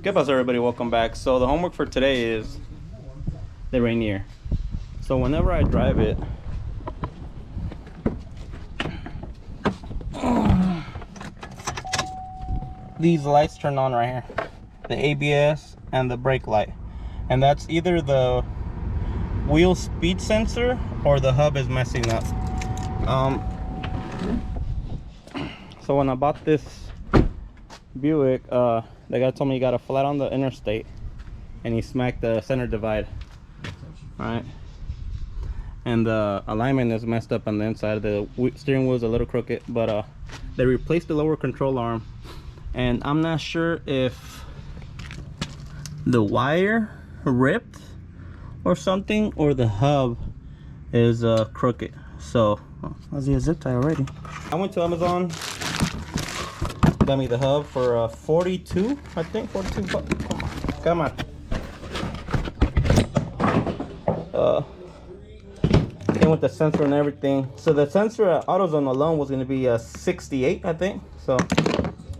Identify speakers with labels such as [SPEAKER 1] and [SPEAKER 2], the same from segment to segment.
[SPEAKER 1] Good buzz, everybody, welcome back. So the homework for today is the Rainier. So whenever I drive it, these lights turn on right here, the ABS and the brake light, and that's either the wheel speed sensor or the hub is messing up. So when I bought this Buick, the guy told me he got a flat on the interstate and he smacked the center divide, right? And the alignment is messed up on the inside. The steering wheel is a little crooked, but they replaced the lower control arm, and I'm not sure if the wire ripped or something, or the hub is crooked. So I see a zip tie already. I went to Amazon, got me the hub for 42, I think 42 bucks. Come on. Came with the sensor and everything. So the sensor at AutoZone alone was going to be 68, I think. So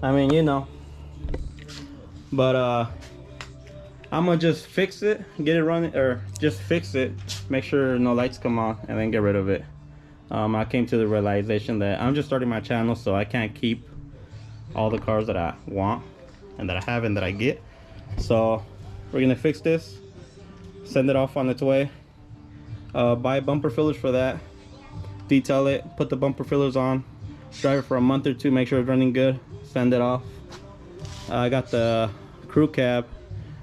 [SPEAKER 1] I mean, you know, but I'm gonna just fix it, get it running, or just fix it, make sure no lights come on, and then get rid of it. I came to the realization that I'm just starting my channel, so I can't keep all the cars that I want and that I have and that I get. So we're gonna fix this, send it off on its way, buy bumper fillers for that, detail it, put the bumper fillers on, drive it for a month or two, make sure it's running good, send it off. I got the crew cab.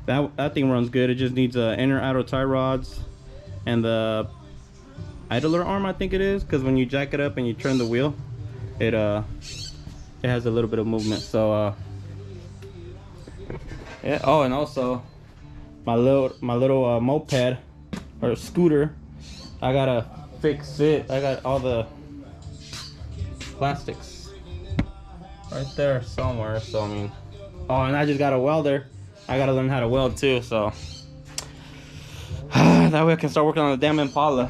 [SPEAKER 1] That thing runs good. It just needs inner outer tie rods and the idler arm, I think it is, because when you jack it up and you turn the wheel, it has a little bit of movement. So yeah. Oh, and also my little moped or scooter, I gotta fix it. I got all the plastics right there somewhere. So I mean, oh, and I just got a welder. I gotta learn how to weld too, so that way I can start working on the damn Impala.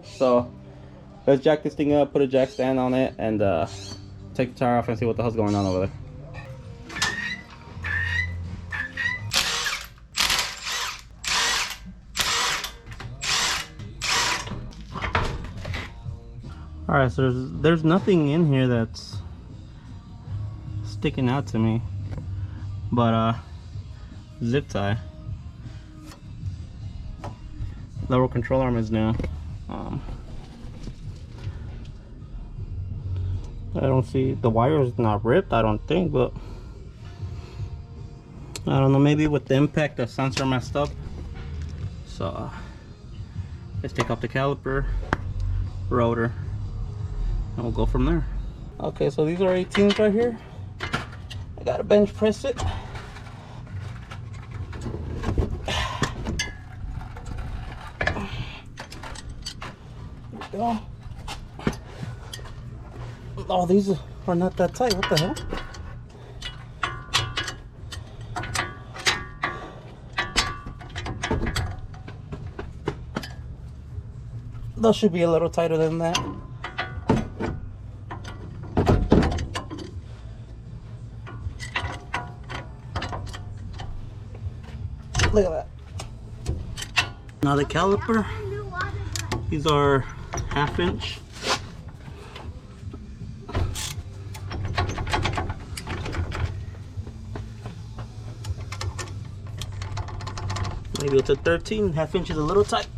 [SPEAKER 1] So let's jack this thing up, put a jack stand on it, and take the tire off and see what the hell's going on over there. All right, so there's nothing in here that's sticking out to me, but zip tie. Lower control arm is new. I don't see, the wire is not ripped, I don't think, but I don't know, maybe with the impact the sensor messed up. So let's take off the caliper, rotor, and we'll go from there. Okay, so these are 18s right here. I gotta bench press it. Go. Oh, these are not that tight. What the hell? Those should be a little tighter than that. Look at that. Now the caliper, these are 1/2 inch. Maybe it's a 13. 1/2 inch is a little tight.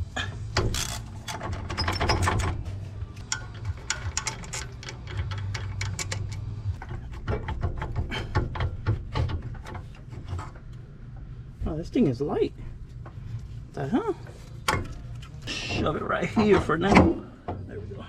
[SPEAKER 1] Oh, this thing is light. What the hell? Shove it right here for now. There we go.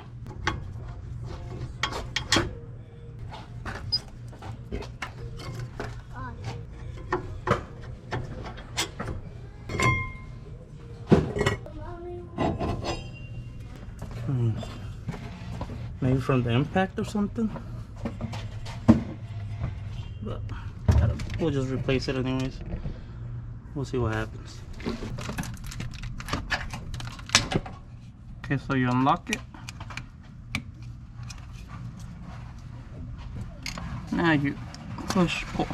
[SPEAKER 1] Maybe from the impact or something. But we'll just replace it anyways. We'll see what happens. Okay, so you unlock it. Now you push, pull.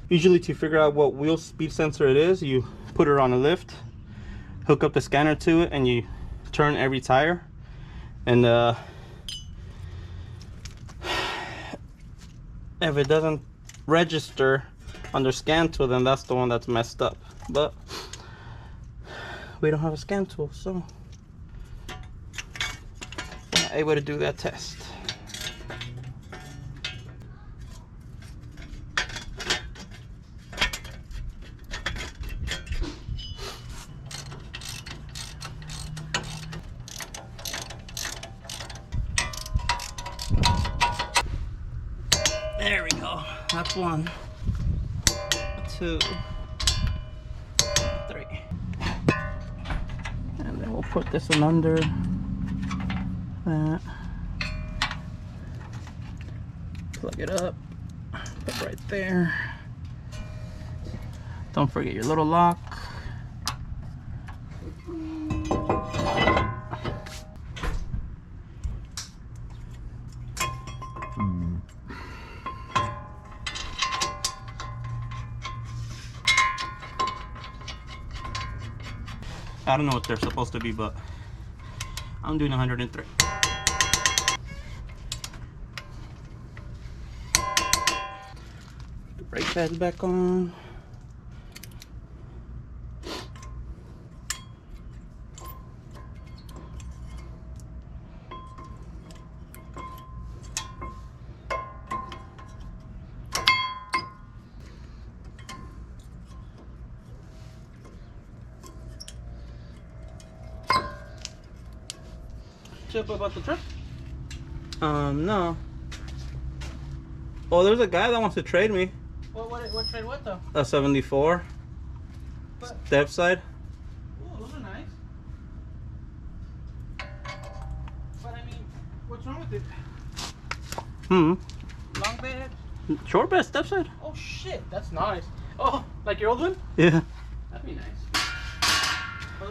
[SPEAKER 1] Usually to figure out what wheel speed sensor it is, you put it on a lift, hook up the scanner to it, and you turn every tire. And if it doesn't register under scan tool, then that's the one that's messed up. But we don't have a scan tool, so we're not able to do that test. There we go. That's 1, 2, 3. And then we'll put this one under that. Plug it up. Put right there. Don't forget your little lock. I don't know what they're supposed to be, but I'm doing 103. The brake pad's back on. Chip about the truck? No. Oh, there's a guy that wants to trade me.
[SPEAKER 2] What trade what though?
[SPEAKER 1] A 74.
[SPEAKER 2] What?
[SPEAKER 1] Step side.
[SPEAKER 2] Ooh, those are nice. But I mean, what's wrong with it?
[SPEAKER 1] Hmm.
[SPEAKER 2] Long bed?
[SPEAKER 1] Short bed step side.
[SPEAKER 2] Oh shit, that's nice. Oh, like your old one?
[SPEAKER 1] Yeah.
[SPEAKER 2] That'd be nice.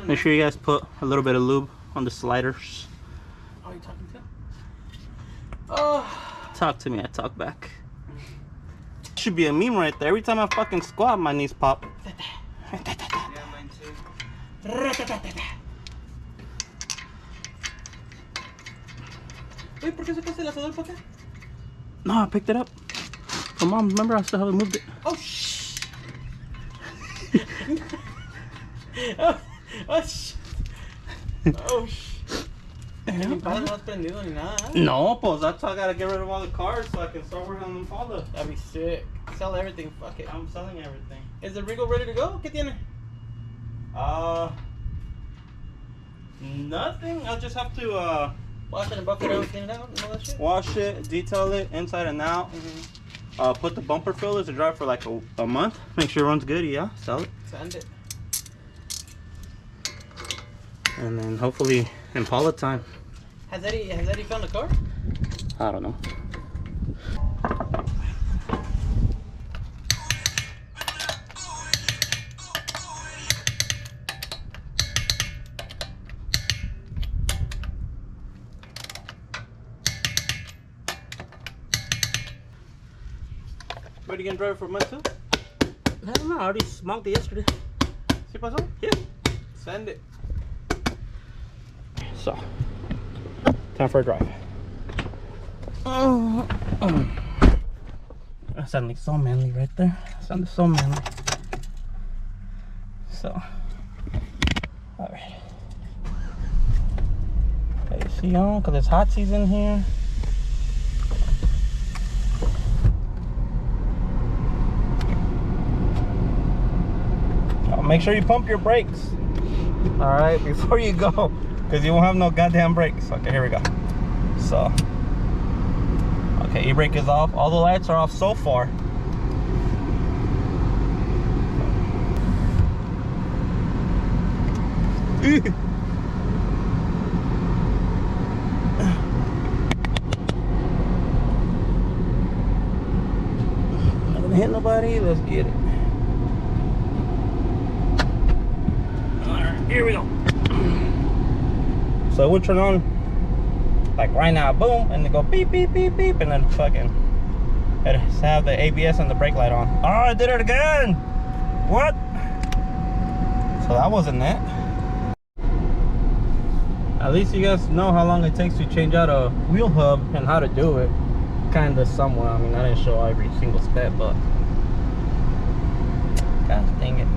[SPEAKER 1] Make sure you guys put a little bit of lube on the sliders.
[SPEAKER 2] Oh, you talking to? Oh.
[SPEAKER 1] Talk to me, I talk back. Should be a meme right there. Every time I fucking squat, my knees pop.
[SPEAKER 2] Yeah, mine too. Wait, ¿por qué sacaste el asador para acá?
[SPEAKER 1] No, I picked it up. Come on, remember I still haven't moved it.
[SPEAKER 2] Oh shh. Oh shh. Oh shh. Ni para no has prendido ni nada, ¿eh?
[SPEAKER 1] No, pues that's why I gotta get rid of all the cars so I can start working on them Honda.
[SPEAKER 2] That'd be sick. Sell everything, fuck it.
[SPEAKER 1] I'm selling everything.
[SPEAKER 2] Is the Regal ready to go? ¿Qué tiene?
[SPEAKER 1] Nothing. I'll just have to
[SPEAKER 2] Wash it and buff it out, clean it out, and all that shit?
[SPEAKER 1] wash it, detail it inside and out. Put the bumper fillers to dry for like a month. Make sure it runs good. Yeah, sell it.
[SPEAKER 2] Sand it.
[SPEAKER 1] And then hopefully Impala time.
[SPEAKER 2] Has Eddie found a car?
[SPEAKER 1] I don't know.
[SPEAKER 2] Ready to get driver for a month too?
[SPEAKER 1] I don't know. I already smoked it yesterday.
[SPEAKER 2] ¿Sí pasó?
[SPEAKER 1] Yeah.
[SPEAKER 2] Send it.
[SPEAKER 1] So, time for a drive. That sounded so manly right there. That sounded so manly. So, alright. AC on because it's hot season here. Make sure you pump your brakes. Alright, before you go. Because you won't have no goddamn brakes. Okay, here we go. So, okay, e-brake is off. All the lights are off so far. I didn't hit nobody. Let's get it. Alright, here we go. So we'll turn on Like right now, boom, and they go beep, beep, beep, beep, and then fucking it have the ABS and the brake light on. Oh, I did it again. What? So that wasn't it. At least you guys know how long it takes to change out a wheel hub and how to do it. Kinda somewhere. I mean, I didn't show every single step, but god dang it.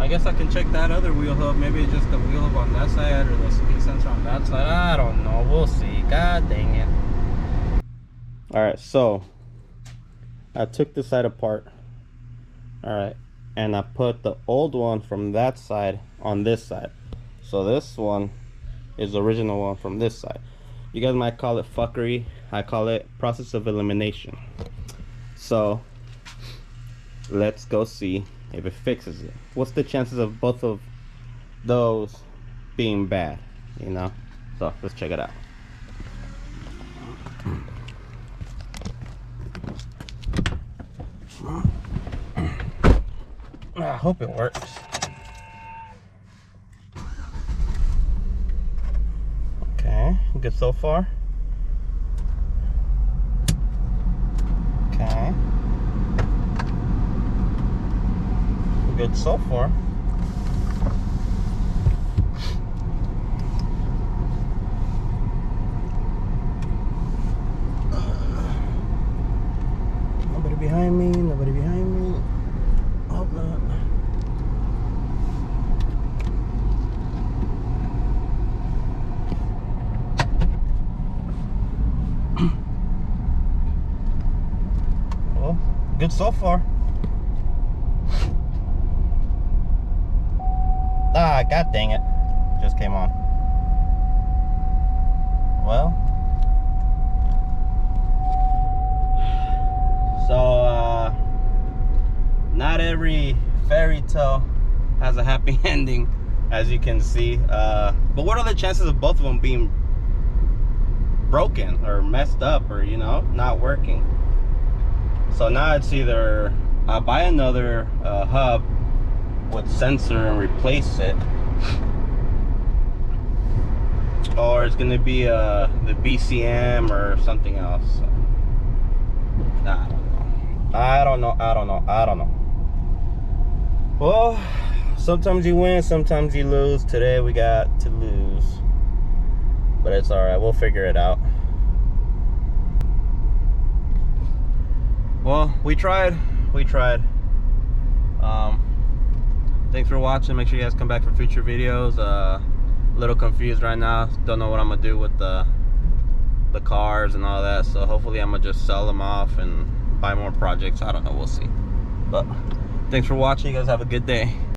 [SPEAKER 1] I guess I can check that other wheel hub. Maybe it's just the wheel hub on that side or the speed sensor on that side. I don't know. We'll see. God dang it. Alright, so I took this side apart. Alright, and I put the old one from that side on this side. So this one is the original one from this side. You guys might call it fuckery. I call it process of elimination. So let's go see if it fixes it. What's the chances of both of those being bad, you know? So let's check it out. I hope it works. Okay, good so far. Okay. Good so far. Nobody behind me, nobody behind me. Hope not. Well, good so far. Ah, god dang it. Just came on. Well. So, not every fairy tale has a happy ending, as you can see. But what are the chances of both of them being broken or messed up or, you know, not working? So now it's either I buy another hub with sensor and replace it, or it's gonna be the BCM or something else. I don't know. Well, sometimes you win, sometimes you lose. Today we got to lose, but it's all right, we'll figure it out. Well, we tried. Thanks for watching. Make sure you guys come back for future videos. A little confused right now, don't know what I'm gonna do with the cars and all that, so hopefully I'm gonna just sell them off and buy more projects. I don't know, we'll see. But thanks for watching. You guys have a good day.